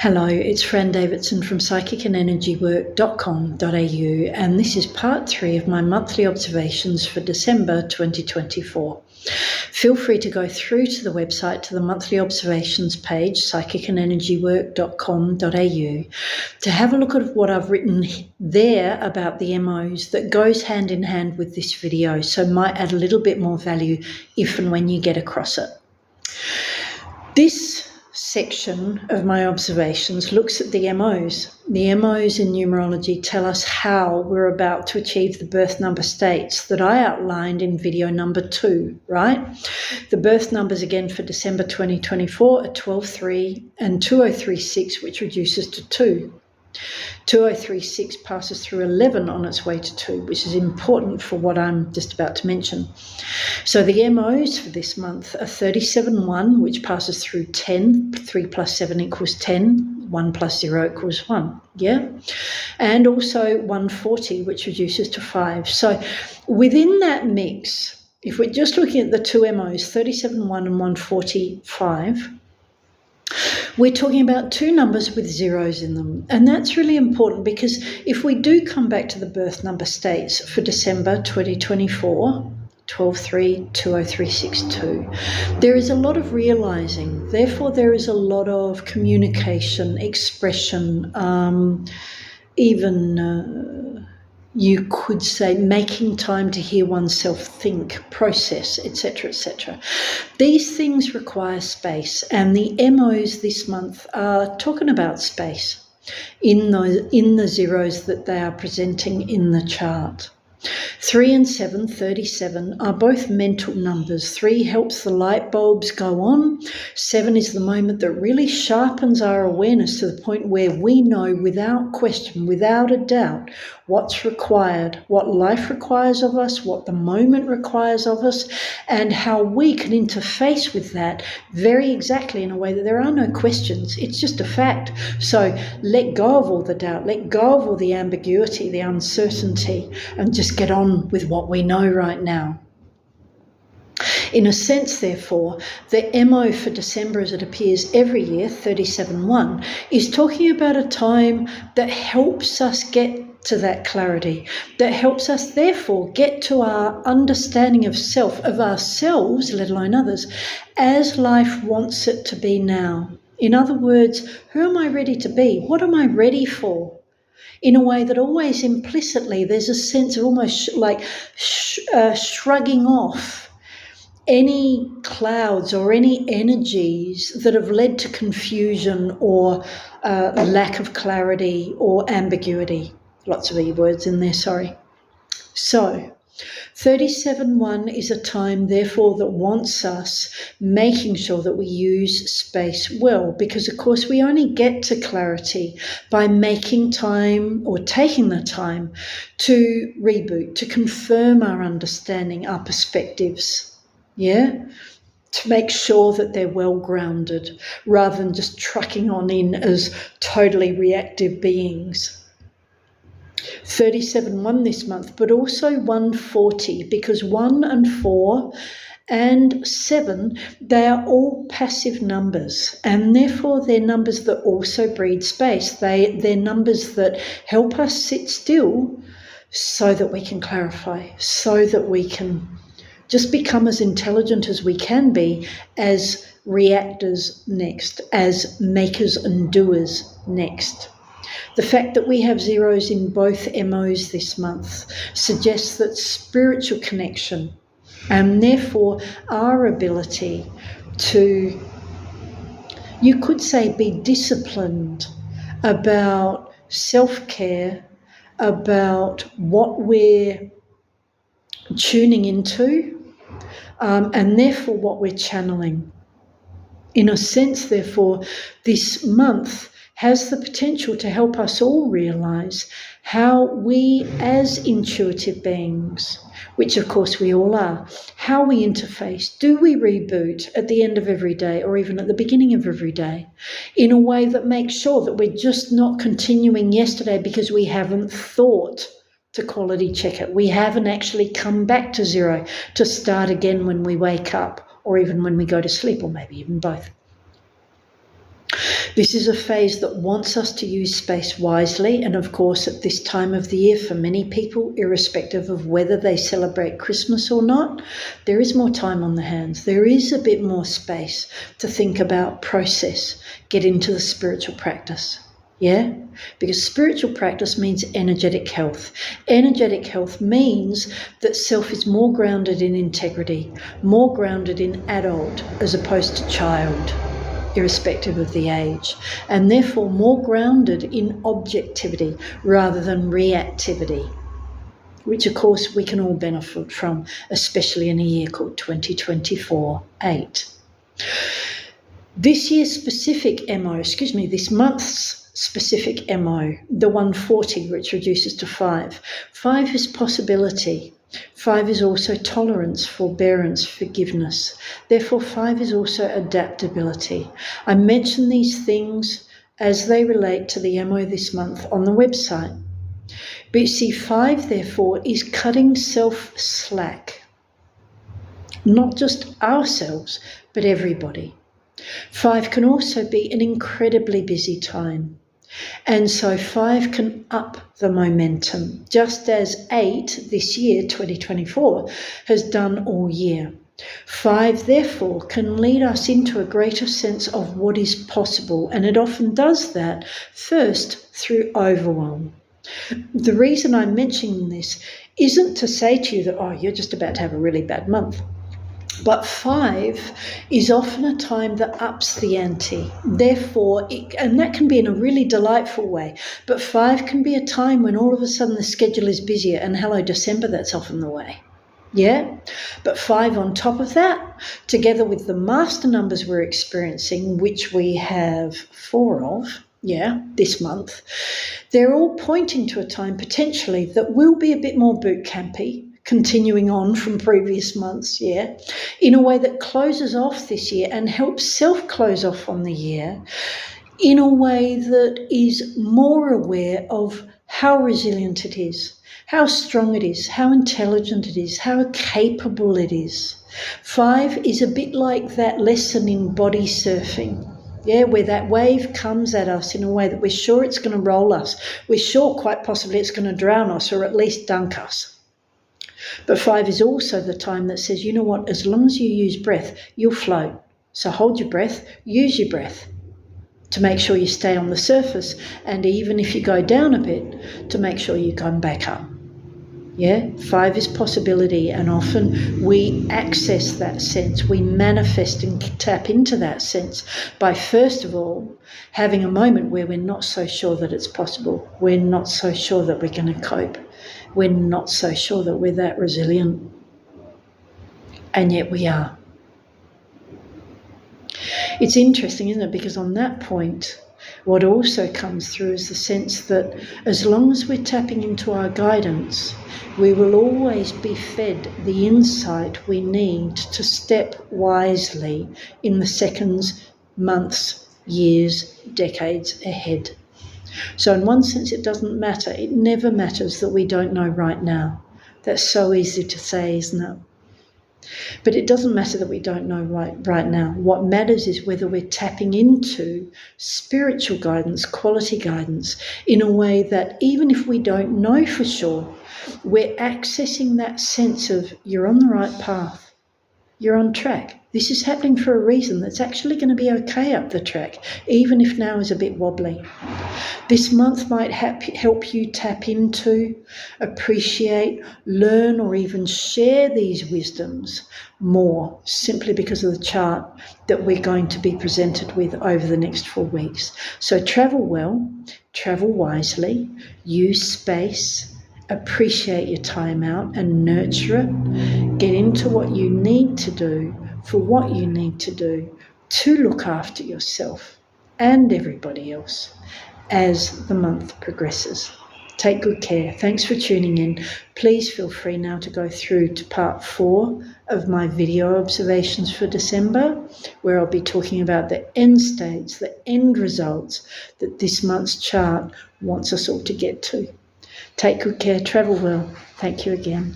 Hello, it's Fran Davidson from psychicandenergywork.com.au, and this is part 3 of my monthly observations for December 2024. Feel free to go through to the website to the monthly observations page, psychicandenergywork.com.au, to have a look at what I've written there about the MOs that goes hand in hand with this video, so might add a little bit more value if and when you get across it. This section of my observations looks at the MOs. The MOs in numerology tell us how we're about to achieve the birth number states that I outlined in video number 2, right? The birth numbers again for December 2024 are 12-3 and 2036, which reduces to 2. 2036 passes through 11 on its way to 2, which is important for what I'm just about to mention. So the MOs for this month are 37-1, which passes through 10. 3 plus 7 equals 10. 1 plus 0 equals 1. Yeah? And also 140, which reduces to 5. So within that mix, if we're just looking at the two MOs, 37-1 and 145, we're talking about two numbers with zeros in them. And that's really important because if we do come back to the birth number states for December 2024, 12-3, 2036-2, there is a lot of realizing. Therefore, there is a lot of communication, expression, you could say making time to hear oneself think, process, etc., etc. These things require space, and the MOs this month are talking about space in the zeros that they are presenting in the chart. 3 and 7, 37, are both mental numbers. 3 helps the light bulbs go on. 7 is the moment that really sharpens our awareness to the point where we know without question, without a doubt, what's required, what life requires of us, what the moment requires of us, and how we can interface with that very exactly in a way that there are no questions. It's just a fact. So let go of all the doubt, let go of all the ambiguity, the uncertainty, and just get on with what we know right now. In a sense, therefore, the MO for December as it appears every year, 37-1, is talking about a time that helps us get to that clarity, that helps us therefore get to our understanding of self, of ourselves, let alone others, as life wants it to be now. In other words, who am I ready to be? What am I ready for? In a way that always implicitly there's a sense of almost like shrugging off any clouds or any energies that have led to confusion or lack of clarity or ambiguity. Lots of E words in there, sorry. So 37-1 is a time, therefore, that wants us making sure that we use space well, because, of course, we only get to clarity by making time or taking the time to reboot, to confirm our understanding, our perspectives, yeah? To make sure that they're well grounded rather than just trucking on in as totally reactive beings. 37-1 this month, but also 140, because 1 and 4 and 7, they are all passive numbers, and therefore they're numbers that also breed space. They're numbers that help us sit still so that we can clarify, so that we can just become as intelligent as we can be as reactors next, as makers and doers next. The fact that we have zeros in both MOs this month suggests that spiritual connection and therefore our ability to, you could say, be disciplined about self-care, about what we're tuning into, and therefore what we're channeling. In a sense, therefore, this month has the potential to help us all realise how we as intuitive beings, which of course we all are, how we interface. Do we reboot at the end of every day or even at the beginning of every day in a way that makes sure that we're just not continuing yesterday because we haven't thought to quality check it. We haven't actually come back to zero to start again when we wake up or even when we go to sleep, or maybe even both. This is a phase that wants us to use space wisely, and of course at this time of the year for many people, irrespective of whether they celebrate Christmas or not, there is more time on the hands. There is a bit more space to think about, process, get into the spiritual practice. Yeah? Because spiritual practice means energetic health. Energetic health means that self is more grounded in integrity, more grounded in adult as opposed to child, irrespective of the age, and therefore more grounded in objectivity rather than reactivity, which of course we can all benefit from, especially in a year called 2024-8. This month's specific MO, the 140, which reduces to 5. 5 is possibility. 5 is also tolerance, forbearance, forgiveness. Therefore, 5 is also adaptability. I mention these things as they relate to the MO this month on the website. But you see, 5, therefore, is cutting self slack. Not just ourselves, but everybody. 5 can also be an incredibly busy time. And so 5 can up the momentum, just as 8 this year, 2024, has done all year. 5, therefore, can lead us into a greater sense of what is possible, and it often does that first through overwhelm. The reason I'm mentioning this isn't to say to you that, oh, you're just about to have a really bad month. But 5 is often a time that ups the ante. Therefore, and that can be in a really delightful way, but 5 can be a time when all of a sudden the schedule is busier, and hello, December, that's often the way. Yeah? But 5 on top of that, together with the master numbers we're experiencing, which we have 4 of, this month, they're all pointing to a time potentially that will be a bit more boot campy, continuing on from previous months, in a way that closes off this year and helps self close off on the year in a way that is more aware of how resilient it is, how strong it is, how intelligent it is, how capable it is. 5 is a bit like that lesson in body surfing. Where that wave comes at us in a way that we're sure it's going to roll us. We're sure quite possibly it's going to drown us or at least dunk us. But 5 is also the time that says, you know what, as long as you use breath, you'll float. So hold your breath, use your breath to make sure you stay on the surface, and even if you go down a bit, to make sure you come back up. 5 is possibility, and often we access that sense, we manifest and tap into that sense by first of all having a moment where we're not so sure that it's possible, we're not so sure that we're going to cope, we're not so sure that we're that resilient, and yet we are. It's interesting, isn't it? Because on that point, what also comes through is the sense that as long as we're tapping into our guidance, we will always be fed the insight we need to step wisely in the seconds, months, years, decades ahead. So in one sense, it doesn't matter. It never matters that we don't know right now. That's so easy to say, isn't it? But it doesn't matter that we don't know right now. What matters is whether we're tapping into spiritual guidance, quality guidance, in a way that even if we don't know for sure, we're accessing that sense of you're on the right path, you're on track. This is happening for a reason. That's actually going to be okay up the track, even if now is a bit wobbly. This month might help you tap into, appreciate, learn, or even share these wisdoms more, simply because of the chart that we're going to be presented with over the next 4 weeks. So travel well, travel wisely, use space, appreciate your time out and nurture it. Get into what you need to do for what you need to do to look after yourself and everybody else as the month progresses. Take good care. Thanks for tuning in. Please feel free now to go through to part 4 of my video observations for December, where I'll be talking about the end states, the end results that this month's chart wants us all to get to. Take good care. Travel well. Thank you again.